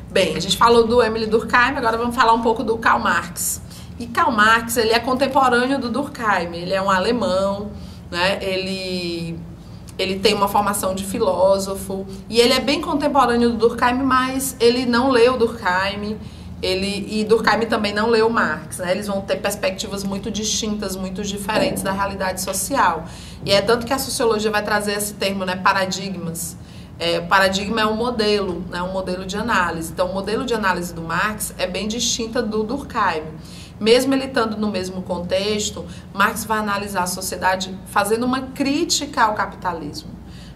Bem, a gente falou do Émile Durkheim, agora vamos falar um pouco do Karl Marx. E Karl Marx, ele é contemporâneo do Durkheim, ele é um alemão, né? Ele tem uma formação de filósofo e ele é bem contemporâneo do Durkheim, mas ele não leu Durkheim, e Durkheim também não leu Marx, né? Eles vão ter perspectivas muito distintas, muito diferentes da realidade social. E é tanto que a sociologia vai trazer esse termo, né, paradigmas. Paradigma é um modelo, né, um modelo de análise. Então, o modelo de análise do Marx é bem distinta do Durkheim. Mesmo ele estando no mesmo contexto, Marx vai analisar a sociedade fazendo uma crítica ao capitalismo,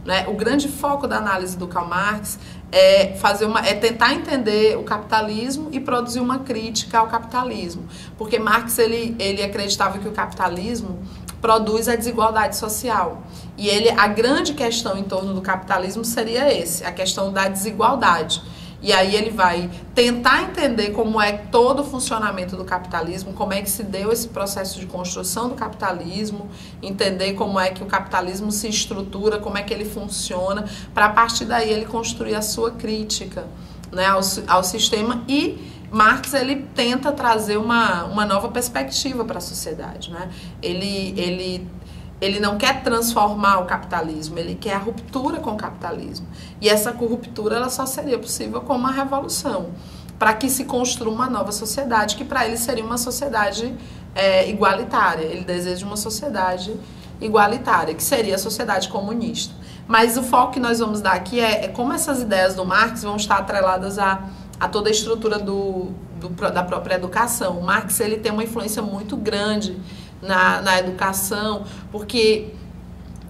né? O grande foco da análise do Karl Marx é tentar entender o capitalismo e produzir uma crítica ao capitalismo. Porque Marx ele acreditava que o capitalismo produz a desigualdade social. E a grande questão em torno do capitalismo seria a questão da desigualdade. E aí ele vai tentar entender como é todo o funcionamento do capitalismo, como é que se deu esse processo de construção do capitalismo, entender como é que o capitalismo se estrutura, como é que ele funciona, para a partir daí ele construir a sua crítica, né, ao sistema. E Marx, ele tenta trazer uma nova perspectiva para a sociedade, né? Ele não quer transformar o capitalismo, ele quer a ruptura com o capitalismo. E essa ruptura ela só seria possível com uma revolução, para que se construa uma nova sociedade, que para ele seria uma sociedade igualitária. Ele deseja uma sociedade igualitária, que seria a sociedade comunista. Mas o foco que nós vamos dar aqui é como essas ideias do Marx vão estar atreladas a toda a estrutura da própria educação. O Marx ele tem uma influência muito grande na educação, porque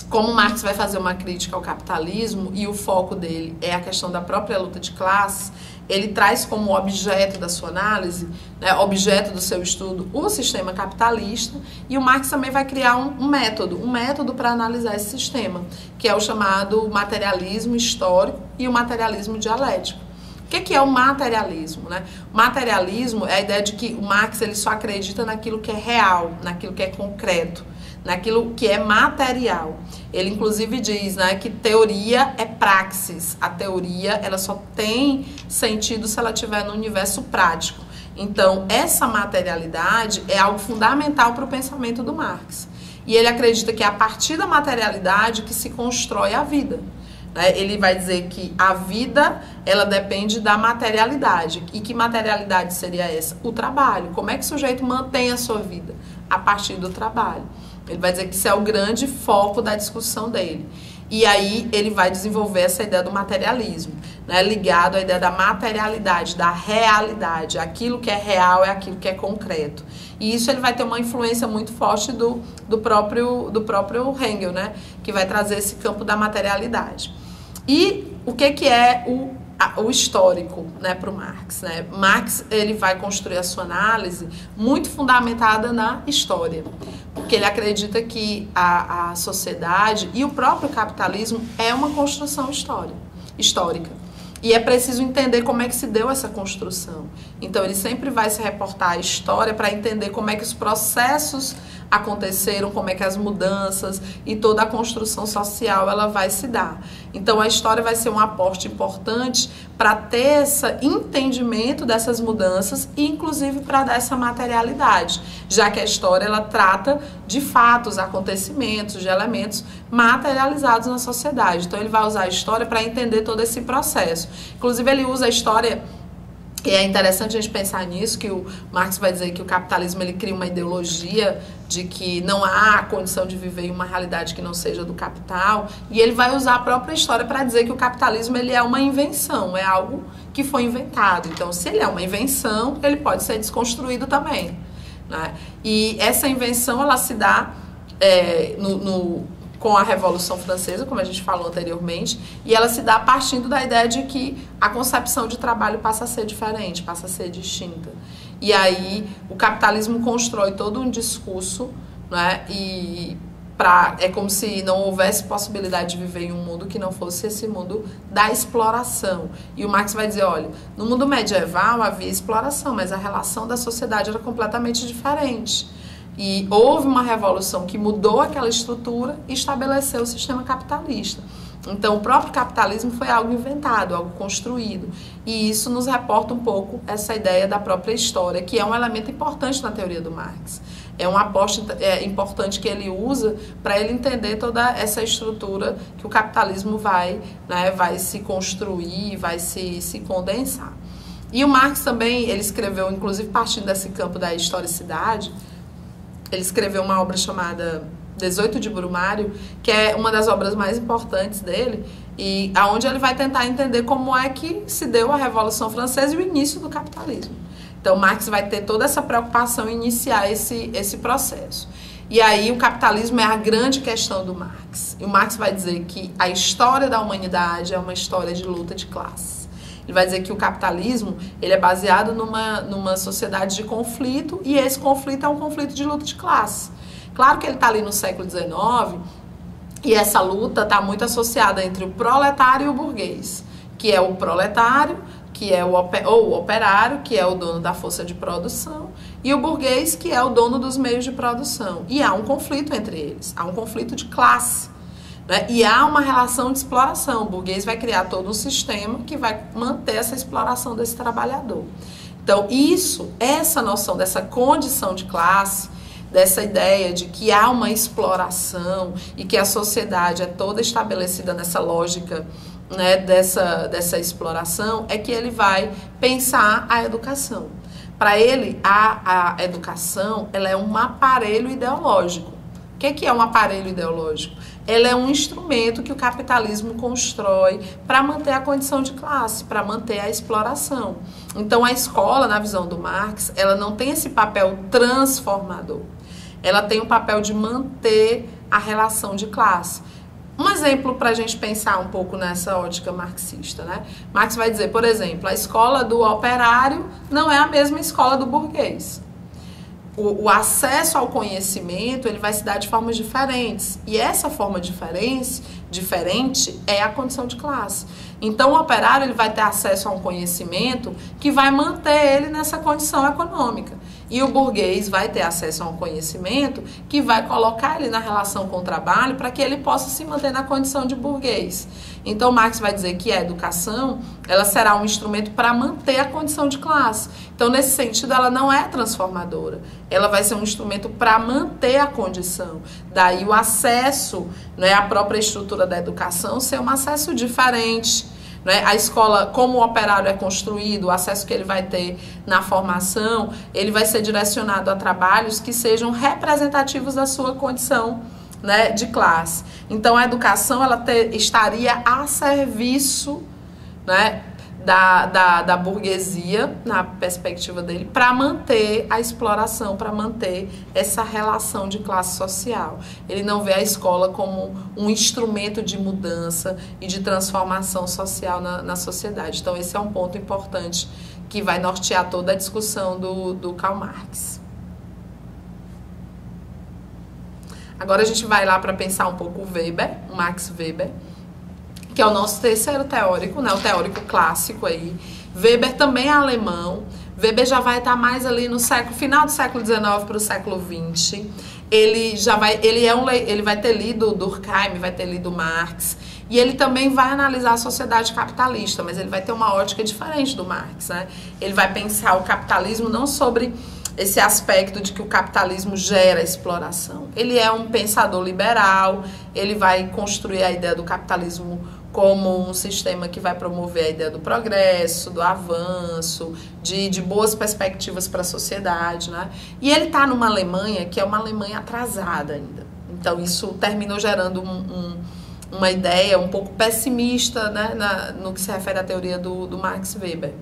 como Marx vai fazer uma crítica ao capitalismo e o foco dele é a questão da própria luta de classes, ele traz como objeto da sua análise, né, objeto do seu estudo, o sistema capitalista, e o Marx também vai criar um método para analisar esse sistema, que é o chamado materialismo histórico e o materialismo dialético. O que é o materialismo, né? O materialismo é a ideia de que o Marx ele só acredita naquilo que é real, naquilo que é concreto, naquilo que é material. Ele inclusive diz, né, que teoria é praxis. A teoria ela só tem sentido se ela estiver no universo prático. Então, essa materialidade é algo fundamental para o pensamento do Marx. E ele acredita que é a partir da materialidade que se constrói a vida. Ele vai dizer que a vida, ela depende da materialidade. E que materialidade seria essa? O trabalho. Como é que o sujeito mantém a sua vida? A partir do trabalho. Ele vai dizer que isso é o grande foco da discussão dele. E aí ele vai desenvolver essa ideia do materialismo, né, ligado à ideia da materialidade, da realidade. Aquilo que é real é aquilo que é concreto. E isso ele vai ter uma influência muito forte do próprio Hegel, né, que vai trazer esse campo da materialidade. E o que é o histórico, né, para o Marx, né? Marx ele vai construir a sua análise muito fundamentada na história, porque ele acredita que a sociedade e o próprio capitalismo é uma construção histórica. E é preciso entender como é que se deu essa construção. Então ele sempre vai se reportar à história para entender como é que os processos aconteceram, como é que as mudanças e toda a construção social ela vai se dar. Então a história vai ser um aporte importante para ter esse entendimento dessas mudanças e inclusive para dar essa materialidade, já que a história ela trata de fatos, acontecimentos, de elementos materializados na sociedade. Então ele vai usar a história para entender todo esse processo. Inclusive ele usa a história. E é interessante a gente pensar nisso, que o Marx vai dizer que o capitalismo ele cria uma ideologia de que não há condição de viver em uma realidade que não seja do capital, e ele vai usar a própria história para dizer que o capitalismo ele é uma invenção, é algo que foi inventado. Então, se ele é uma invenção, ele pode ser desconstruído também, né? E essa invenção ela se dá com a Revolução Francesa, como a gente falou anteriormente, e ela se dá partindo da ideia de que a concepção de trabalho passa a ser diferente, passa a ser distinta. E aí o capitalismo constrói todo um discurso, né, é como se não houvesse possibilidade de viver em um mundo que não fosse esse mundo da exploração. E o Marx vai dizer, olha, no mundo medieval havia exploração, mas a relação da sociedade era completamente diferente. E houve uma revolução que mudou aquela estrutura e estabeleceu o sistema capitalista. Então, o próprio capitalismo foi algo inventado, algo construído. E isso nos reporta um pouco essa ideia da própria história, que é um elemento importante na teoria do Marx. É uma aposta importante que ele usa para ele entender toda essa estrutura que o capitalismo vai se construir, vai se condensar. E o Marx também, ele escreveu, inclusive partindo desse campo da historicidade, ele escreveu uma obra chamada 18 de Brumário, que é uma das obras mais importantes dele, e aonde ele vai tentar entender como é que se deu a Revolução Francesa e o início do capitalismo. Então, Marx vai ter toda essa preocupação em iniciar esse processo. E aí, o capitalismo é a grande questão do Marx. E o Marx vai dizer que a história da humanidade é uma história de luta de classes. Ele vai dizer que o capitalismo ele é baseado numa sociedade de conflito, e esse conflito é um conflito de luta de classes. Claro que ele está ali no século XIX, e essa luta está muito associada entre o proletário e o burguês, que é o proletário, que é o operário, que é o dono da força de produção, e o burguês, que é o dono dos meios de produção. E há um conflito entre eles, há um conflito de classe, né? E há uma relação de exploração. O burguês vai criar todo um sistema que vai manter essa exploração desse trabalhador. Então, essa noção dessa condição de classe, dessa ideia de que há uma exploração e que a sociedade é toda estabelecida nessa lógica, né, dessa exploração, é que ele vai pensar a educação. Para ele, a educação ela é um aparelho ideológico. O que é um aparelho ideológico? Ela é um instrumento que o capitalismo constrói para manter a condição de classe, para manter a exploração. Então, a escola, na visão do Marx, ela não tem esse papel transformador. Ela tem o papel de manter a relação de classe. Um exemplo para a gente pensar um pouco nessa ótica marxista, né? Marx vai dizer, por exemplo, a escola do operário não é a mesma escola do burguês. O acesso ao conhecimento ele vai se dar de formas diferentes. E essa forma diferente é a condição de classe. Então, o operário ele vai ter acesso a um conhecimento que vai manter ele nessa condição econômica. E o burguês vai ter acesso a um conhecimento que vai colocar ele na relação com o trabalho para que ele possa se manter na condição de burguês. Então, Marx vai dizer que a educação ela será um instrumento para manter a condição de classe. Então, nesse sentido, ela não é transformadora. Ela vai ser um instrumento para manter a condição. Daí o acesso, né, à própria estrutura da educação ser um acesso diferente. Né? A escola, como o operário é construído, o acesso que ele vai ter na formação, ele vai ser direcionado a trabalhos que sejam representativos da sua condição, né, de classe. Então, a educação ela estaria a serviço, né, da burguesia, na perspectiva dele, para manter a exploração, para manter essa relação de classe social. Ele não vê a escola como um instrumento de mudança e de transformação social na sociedade. Então, esse é um ponto importante que vai nortear toda a discussão do Karl Marx. Agora a gente vai lá para pensar um pouco o Weber, o Max Weber, que é o nosso terceiro teórico, né, o teórico clássico aí. Weber também é alemão. Weber já vai estar mais ali no final do século XIX para o século XX. Ele vai ter lido Durkheim, vai ter lido Marx, e ele também vai analisar a sociedade capitalista, mas ele vai ter uma ótica diferente do Marx, né? Ele vai pensar o capitalismo não sobre esse aspecto de que o capitalismo gera exploração. Ele é um pensador liberal, ele vai construir a ideia do capitalismo como um sistema que vai promover a ideia do progresso, do avanço, de boas perspectivas para a sociedade, né? E ele está numa Alemanha que é uma Alemanha atrasada ainda. Então, isso terminou gerando uma ideia um pouco pessimista, né, no que se refere à teoria do Max Weber.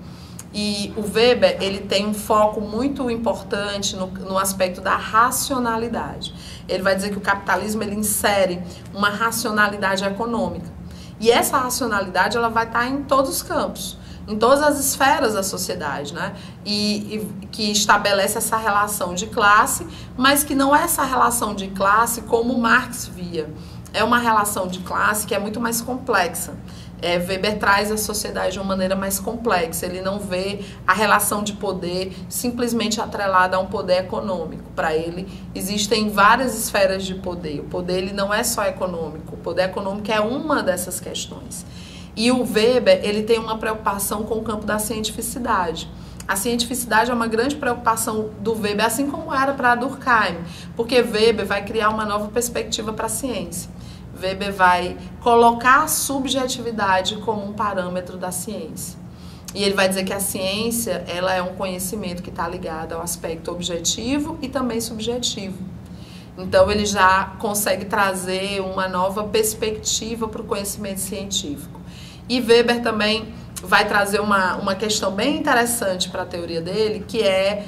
E o Weber, ele tem um foco muito importante no aspecto da racionalidade. Ele vai dizer que o capitalismo ele insere uma racionalidade econômica. E essa racionalidade ela vai estar em todos os campos, em todas as esferas da sociedade, né? E que estabelece essa relação de classe, mas que não é essa relação de classe como Marx via. É uma relação de classe que é muito mais complexa. Weber traz a sociedade de uma maneira mais complexa. Ele não vê a relação de poder simplesmente atrelada a um poder econômico. Para ele, existem várias esferas de poder. O poder ele não é só econômico. O poder econômico é uma dessas questões. E o Weber ele tem uma preocupação com o campo da cientificidade. A cientificidade é uma grande preocupação do Weber, assim como era para Durkheim, porque Weber vai criar uma nova perspectiva para a ciência. Weber vai colocar a subjetividade como um parâmetro da ciência. E ele vai dizer que a ciência ela é um conhecimento que está ligado ao aspecto objetivo e também subjetivo. Então ele já consegue trazer uma nova perspectiva para o conhecimento científico. E Weber também vai trazer uma questão bem interessante para a teoria dele, que é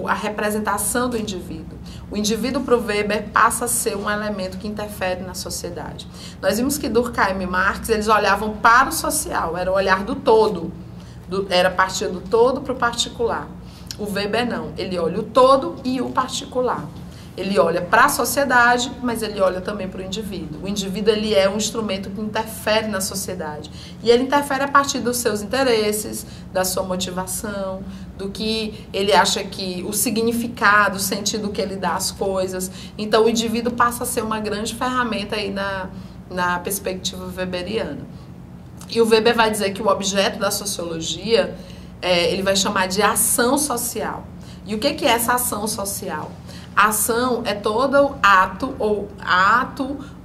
a representação do indivíduo. O indivíduo para o Weber passa a ser um elemento que interfere na sociedade. Nós vimos que Durkheim e Marx, eles olhavam para o social, era o olhar do todo, era partir do todo para o particular. O Weber não, ele olha o todo e o particular. Ele olha para a sociedade, mas ele olha também para o indivíduo. O indivíduo ele é um instrumento que interfere na sociedade. E ele interfere a partir dos seus interesses, da sua motivação, do que ele acha que o significado, o sentido que ele dá às coisas. Então o indivíduo passa a ser uma grande ferramenta aí na perspectiva weberiana. E o Weber vai dizer que o objeto da sociologia, ele vai chamar de ação social. E o que é essa ação social? A ação é todo ato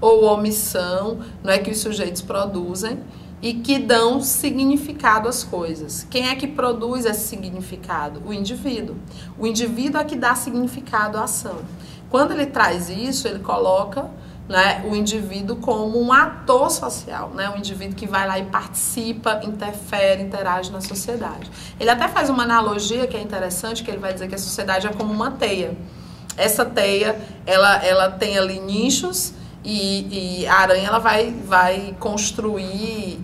ou omissão, não é, que os sujeitos produzem e que dão significado às coisas. Quem é que produz esse significado? O indivíduo. O indivíduo é que dá significado à ação. Quando ele traz isso, ele coloca, né, o indivíduo como um ator social, né, um indivíduo que vai lá e participa, interfere, interage na sociedade. Ele até faz uma analogia que é interessante, que ele vai dizer que a sociedade é como uma teia. Essa teia, ela tem ali nichos e a aranha ela vai construir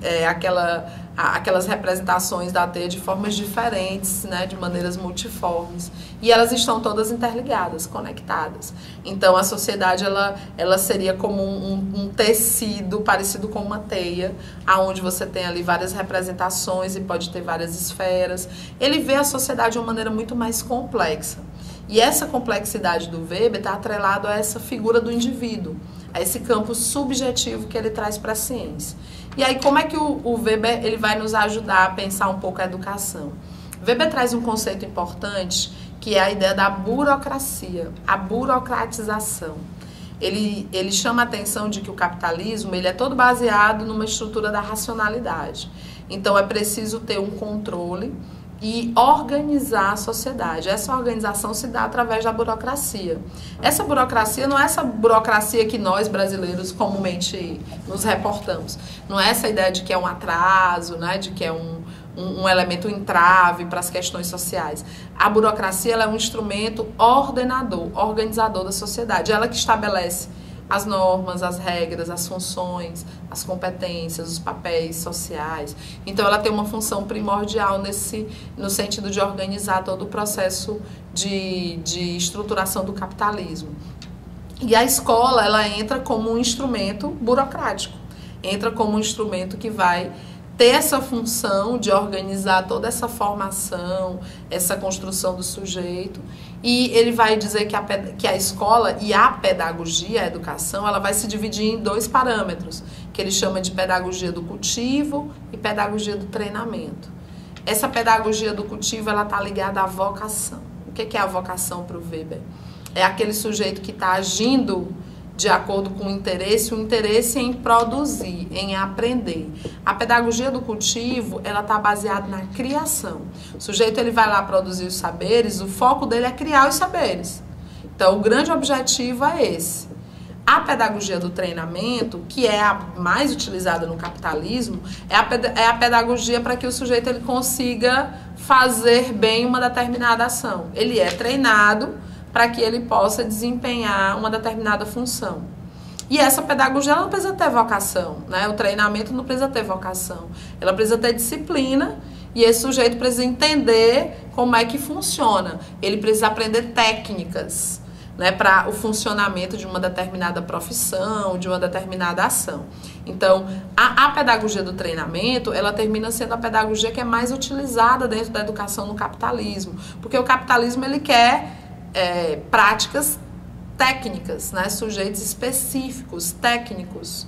aquelas representações da teia de formas diferentes, né, de maneiras multiformes. E elas estão todas interligadas, conectadas. Então, a sociedade ela seria como um tecido parecido com uma teia, onde você tem ali várias representações e pode ter várias esferas. Ele vê a sociedade de uma maneira muito mais complexa. E essa complexidade do Weber está atrelado a essa figura do indivíduo, a esse campo subjetivo que ele traz para a ciência. E aí, como é que o Weber ele vai nos ajudar a pensar um pouco a educação? Weber traz um conceito importante, que é a ideia da burocracia, a burocratização. Ele chama a atenção de que o capitalismo ele é todo baseado numa estrutura da racionalidade. Então, é preciso ter um controle e organizar a sociedade. Essa organização se dá através da burocracia. Essa burocracia não é essa burocracia que nós brasileiros comumente nos reportamos. Não é essa ideia de que é um atraso, né, de que é um elemento entrave para as questões sociais. A burocracia ela é um instrumento ordenador, organizador da sociedade. Ela que estabelece as normas, as regras, as funções, as competências, os papéis sociais. Então, ela tem uma função primordial no sentido de organizar todo o processo de estruturação do capitalismo. E a escola, ela entra como um instrumento burocrático, entra como um instrumento que vai ter essa função de organizar toda essa formação, essa construção do sujeito. E ele vai dizer que a escola e a pedagogia, a educação, ela vai se dividir em dois parâmetros, que ele chama de pedagogia do cultivo e pedagogia do treinamento. Essa pedagogia do cultivo, ela está ligada à vocação. O que é a vocação para o Weber? É aquele sujeito que está agindo de acordo com o interesse em produzir, em aprender. A pedagogia do cultivo, ela está baseada na criação. O sujeito ele vai lá produzir os saberes, o foco dele é criar os saberes. Então, o grande objetivo é esse. A pedagogia do treinamento, que é a mais utilizada no capitalismo, é a pedagogia para que o sujeito ele consiga fazer bem uma determinada ação. Ele é treinado para que ele possa desempenhar uma determinada função. E essa pedagogia ela não precisa ter vocação, né? O treinamento não precisa ter vocação. Ela precisa ter disciplina e esse sujeito precisa entender como é que funciona. Ele precisa aprender técnicas, né, para o funcionamento de uma determinada profissão, de uma determinada ação. Então, a pedagogia do treinamento, ela termina sendo a pedagogia que é mais utilizada dentro da educação no capitalismo, porque o capitalismo ele quer práticas técnicas, né? Sujeitos específicos, técnicos.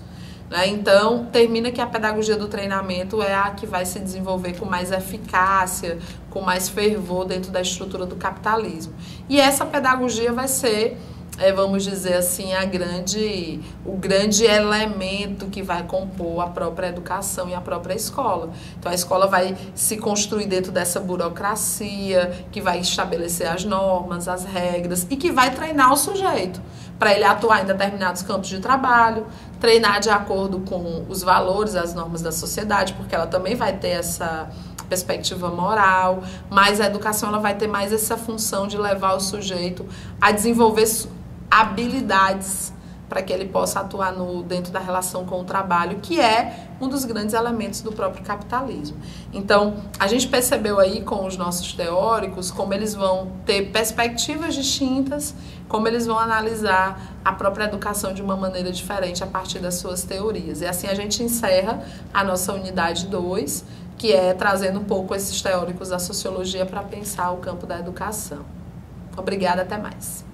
Né? Então, termina que a pedagogia do treinamento é a que vai se desenvolver com mais eficácia, com mais fervor dentro da estrutura do capitalismo. E essa pedagogia vai ser, vamos dizer assim, o grande elemento que vai compor a própria educação e a própria escola. Então, a escola vai se construir dentro dessa burocracia, que vai estabelecer as normas, as regras e que vai treinar o sujeito para ele atuar em determinados campos de trabalho, treinar de acordo com os valores, as normas da sociedade, porque ela também vai ter essa perspectiva moral, mas a educação ela vai ter mais essa função de levar o sujeito a desenvolver habilidades para que ele possa atuar dentro da relação com o trabalho, que é um dos grandes elementos do próprio capitalismo. Então, a gente percebeu aí com os nossos teóricos como eles vão ter perspectivas distintas, como eles vão analisar a própria educação de uma maneira diferente a partir das suas teorias. E assim a gente encerra a nossa unidade 2, que é trazendo um pouco esses teóricos da sociologia para pensar o campo da educação. Obrigada, até mais.